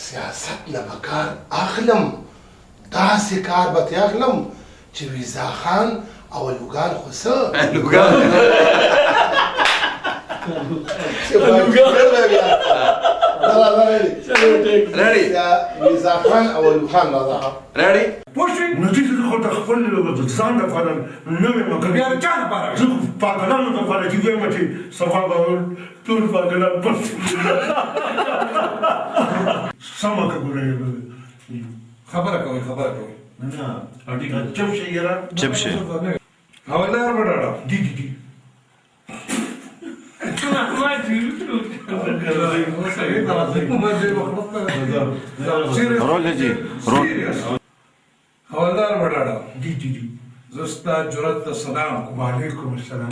سیاست نه به کار اخلم داسې کار به ترې اخلم چې ویزا خان او الوګان خو څه ویزا خان او الوګان راځه پوه شوې نو چې زه خو ته خپل ځان دپاره نوې یم که بیا د چا دپاره زه خو پاګلانو دپاره چې وایم چې صفا به ټول پاګلان پټ سمه که ګورئ خبره کوي نه چپ شي یاره چپ شي حوالدار به ډاډه دی رول جی رول حوالدار به ډاډه دی زه ستا جرأت ته سلام کوم وعلیکم السلام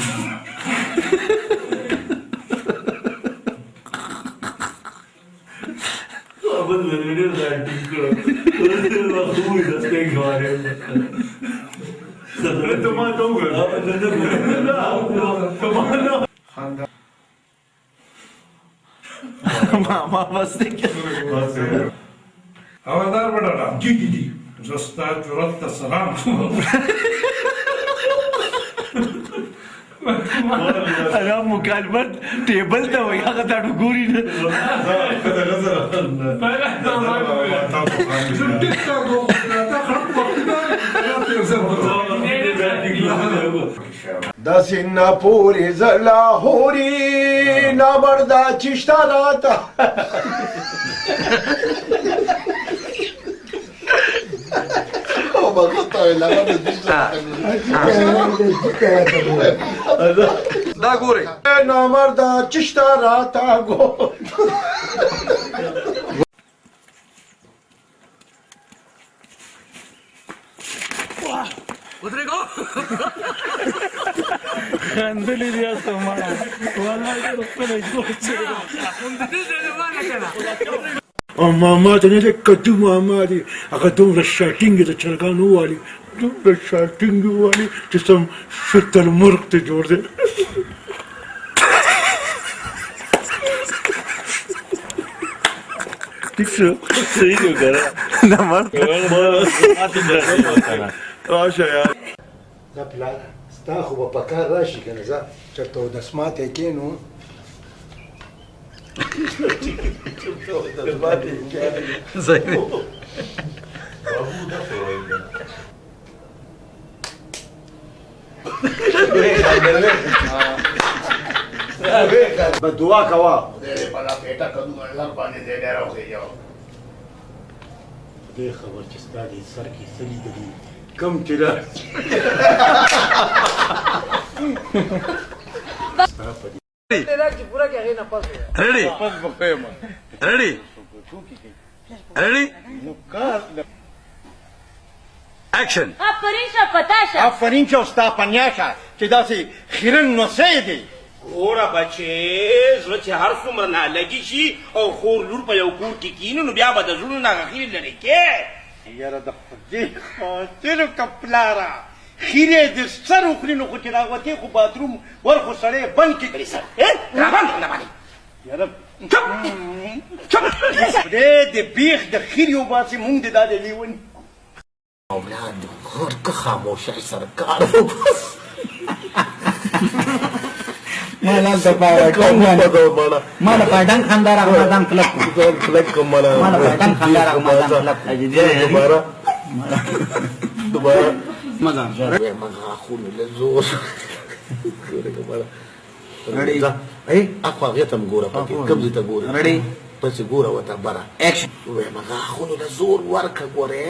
ماما بسته که حوالدار به ډاډه دی زه ستا جرأت ته سلام کوم هغه مکالمت ټیبل ته وایي هغه ته ګوري نه داسې ناپورې زه لاهورې نابردا چشته راته دا ګورئ نامردا چشته راته ګو ودرېږو خندلې دي هسته مړه والله ډېر ښکلی جوړ شوی او ماما ته نه دی کدو ماما دی هغه دومره شاټینګ د چرګانو والي دومره شاټینګ والي چې سم شتر مرغ ته جوړ دی ٹھیک شو صحیح جو کرا دا مرد راشه یار دا پلار ستا خو به په کار راشي که نه زه چېرته اودسماتی کښېنو بدعا کوه خدای بلا پیټه کدو لر باندې دی ډېر وخېږه خدای خبر چې ستا دې سر کې څه لیدلي کم چې را Ready? Ready? Ready? Action! آفرین چې ستا پنیاشه چې داسې خیرن نوسی دی اوره بچې زړه چې هر څومره نالګي شي او خور لور په یو کور کې کښېني نو بیا به د زړونو نه هغه خیرې لرې کې یاره د خدای خاطرو که پلاره خیرې د سر وخوري نو خو چې راوتې خو باتروم ور خو سړی بند کړي سر رابند نه باندې یاره خدای د بیخ د خیر وباسي مونږ د دا د لیوني اولاد غور که خاموشی سرکار مالا دپاره کوم مالا پایدان خندار احمدان کلک کوم مالا پایدان خندار احمدان کلک دوباره مزان مغا خونو لزور ready اي اخو هغې ته م ګوره پکې کوم ځای ته ګورې ready پسې ګوره ورته بره action ووایم هغه اخونو له زور ورکړه ګورې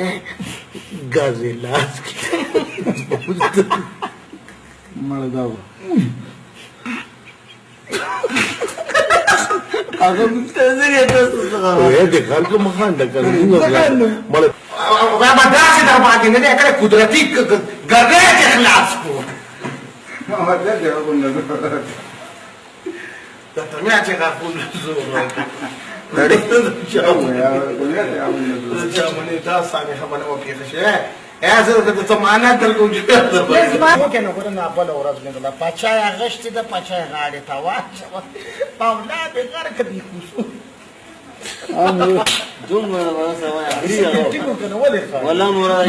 ګاز یې لاس کې مړه دا و هغه وایي د خلکو مه خنډه کړه مړه بابا داسې در باندې نه دی کړی قدرتي ګردی دې خلاص کړو د تمیا چې غاښونه زور چامنې دا سامې خبره وپېښه شي زه درته څه معنا درکوم چې وکې نو ګوره نه بله ورځ مې دله پاچا یې غشتې ده پاچا یې غاړې ته واچوه په اولاد یې غاړه که بېخوشو دومره به سوای اخري ولا مراد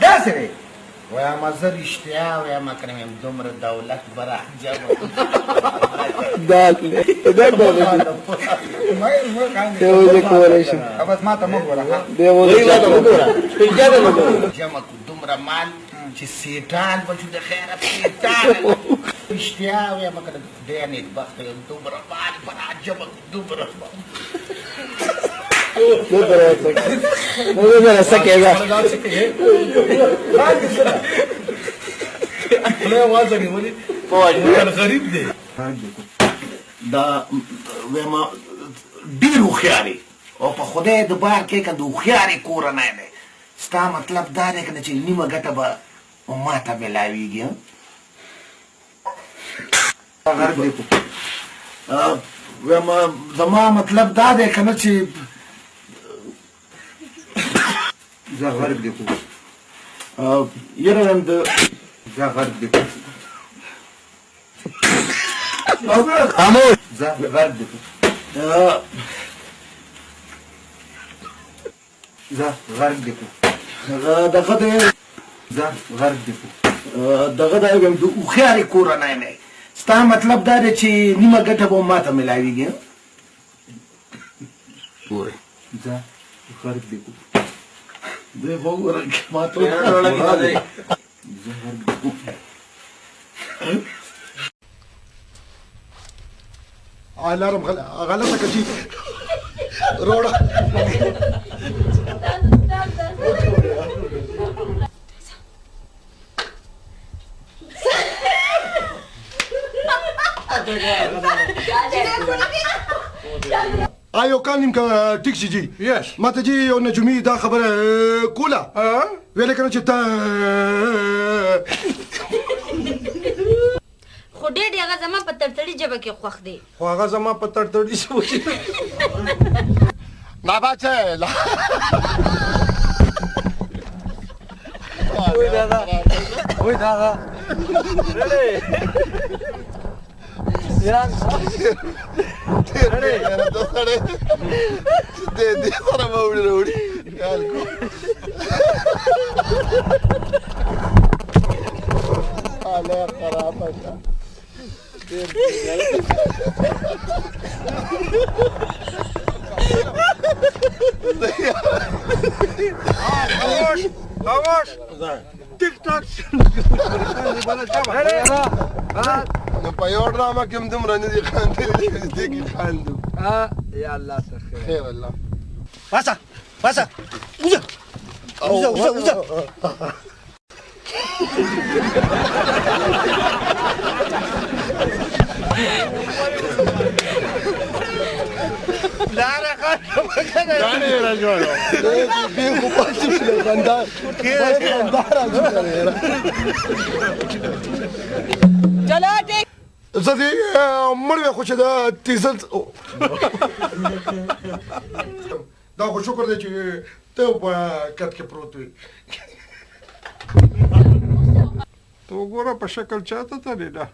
دا سره وایم زه رښتیا وایم اکرم یم دومره دولت بره جمع بس ما ته مه ګوره جمع کړو دومره مال چې سیټان به شو د خیره سیټان رښتیا وایم اکرم ډېر نیکبخته یم دومره مال بره جمع کړو دومره غریب دی دا ویما ډېر هوښیارې او په خدای د بار کې که د هوښیارې کورنی دی ستا مطلب دا دی که نه چې نیمه ګټه به ما ته میلاویږي غرب دی ویما زما مطلب دا دی که نه چې زه غرب دی یره ویم د زه غرب دی خاموش زه غرب دی زه غرب دی دغه دی زه غرب دی دغه دی ویم د هوښیارې کورنی نه ستا مطلب دا دی چې نیمه ګټه به ما ته میلاویږي ګورئ زه غرب دی دی خو وګوره ما ته زه غرب دی الارم غلطه کچی روړه آیو کان نیم کا ټیک شي جی ما ته جی یو نجومی دا خبره کوله ویل کنه چې تا خو ډېر هغه زما په تړتړي ژبه کې خوښ دی خو هغه زما په تړتړي ژبه کې نه باچه وای دادا ایران دې سره مې وړي یار کو حاله خراب ده خاموش ټیک ټاک نو په یو ډرامه کې هم دومره نه دي خاندلي دې کې خاندو یا الله ته خیر الله پاسه وځه لاره غاړه راځو به خو پاتې شو خندار چلا ټیک زه دې مړ وې خو چې دا تیزل دا خو شکر دی چې ته په کټ کې پروت وې ته وګوره په شکل چاته ته دی دا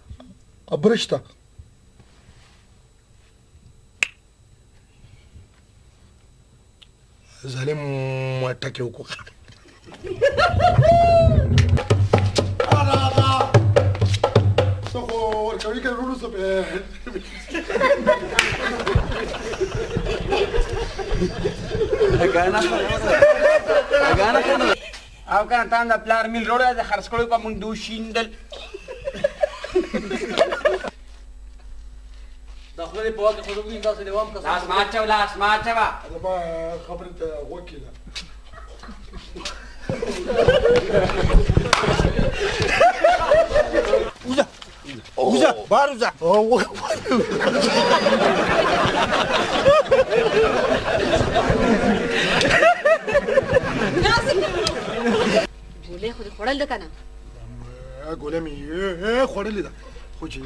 ابرشته ظالم ټکې وکړه ته خو ورکوي که وروسته او کنه تاسو د پلار میل روړه د خرڅ کړو په مونږ دوه شیندل دا خو دې په واقع خو دوی تاسو دیوام کا لاس ماچو لاس ماچو دا خبره ته وکیله وزه بار وزه ګولې خو دې خوړل ده که نه ګولې مې خوړلې ده خو چې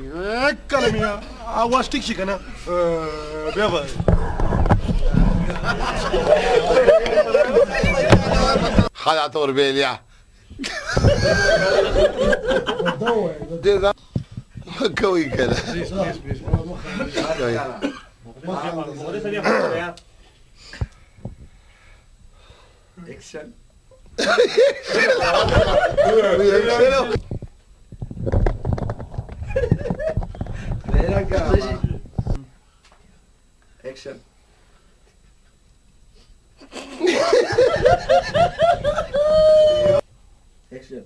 کله مې اواز ټیک شي که نه بیا به خلا توربیلیا دې ځه کوي که نه Action. Action. Action.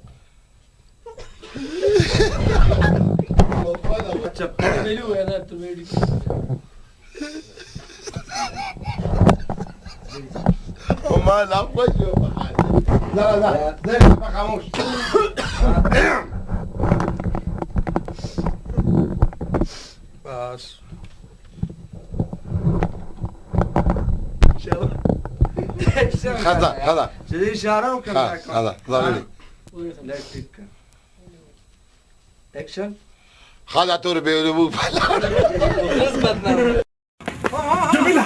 وما لا وجه لا لا زي ما خاموش بس خذا جدي اشاره وكذا هذا ضروري اكشن خذا تور بيلو جميلة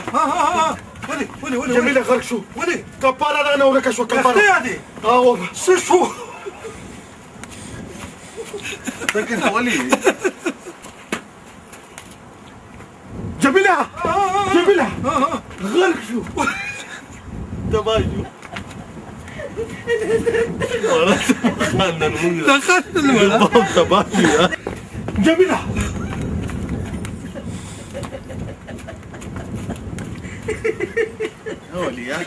ولي جميلة غرق شو ولي كبارة أنا ولا شو كبارة هذه والله شو لكن ولي جميلة غرق شو تباجو دخلت الملعب تباجو جميلة هولي يا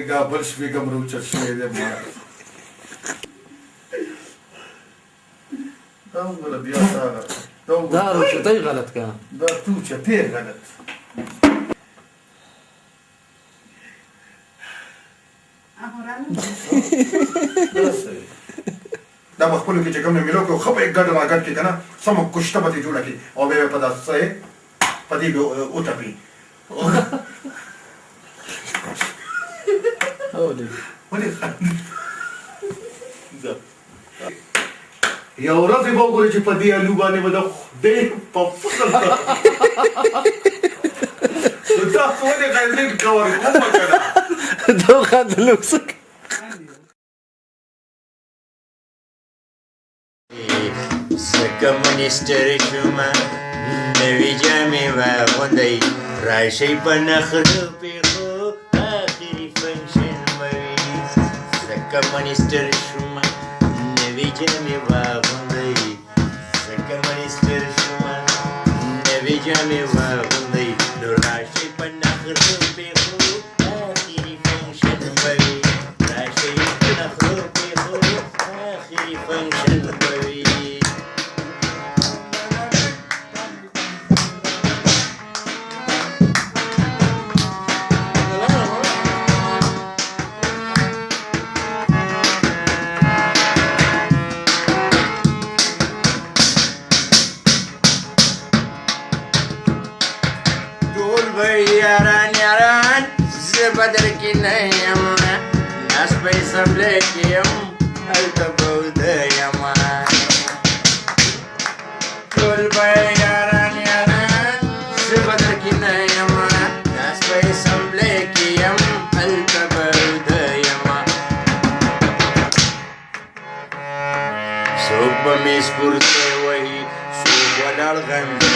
قابل شوي قمروچ شوي دې ما دا غلط بیا سارا دا روچتای غلط کا دا تو چته غلط دا مخبلو کې چې کوم ملو کو خپې ګډ راګډ کې کنه سم کوشته پتی جوړه کی او به په داسه پدی به او ټپی ولې یو ورځ به وګورې چې په دې الو باندې به د خدای په فصل تاسو ولې غلط کوئ کومه کړه دوه د لوکسک کمونیستر شومه نوی جامې واغوندئ راشئ په نخرو پیغو آخري فنکشن موي زه کمونیستر شومه نوی جامې واغوندئ زه کمونیستر شومه نوی جامې واغوندئ نو راشئ په نخرو پیغو آخري فنکشن موي راشئ په نخرو پیغو آخري فنکشن موي yaran zebadar ki nayam nas pe sable kiyam al tabud yama kul bay yaran zebadar ki nayam nas pe sable kiyam al tabud yama subba miskurte wahi subadal gande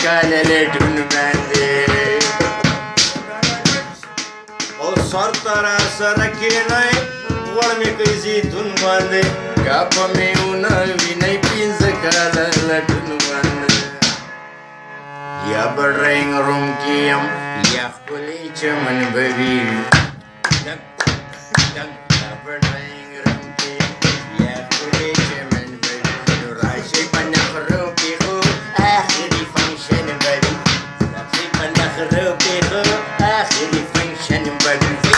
کاله لټون باندې او سر تر سره کېنای غوړ مې کوي زیتون باندې کاپه مې ونه وینئ پنځه کاله لټون باندې یا به ډرینګ روم کې یم یا ښکلې چمن به وي یا به ډرینګ روم کې یا ښکلې چمن به وي نو راشئ په نخرو پیغو آخري فنکشن به وي راشئ په نخرو پیغو آخري فنکشن به وي زه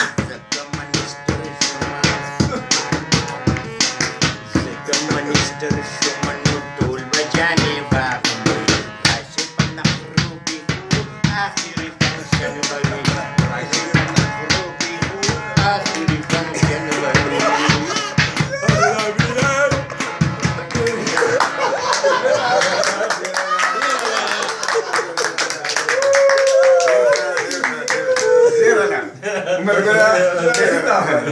کمونیسټر شومه نو ټول به جانې واغوي راشئ په نخرو پیغو آخري فنکشن به وي راشئ په نخرو پیغو آخري فنکشن به وي Mergulha.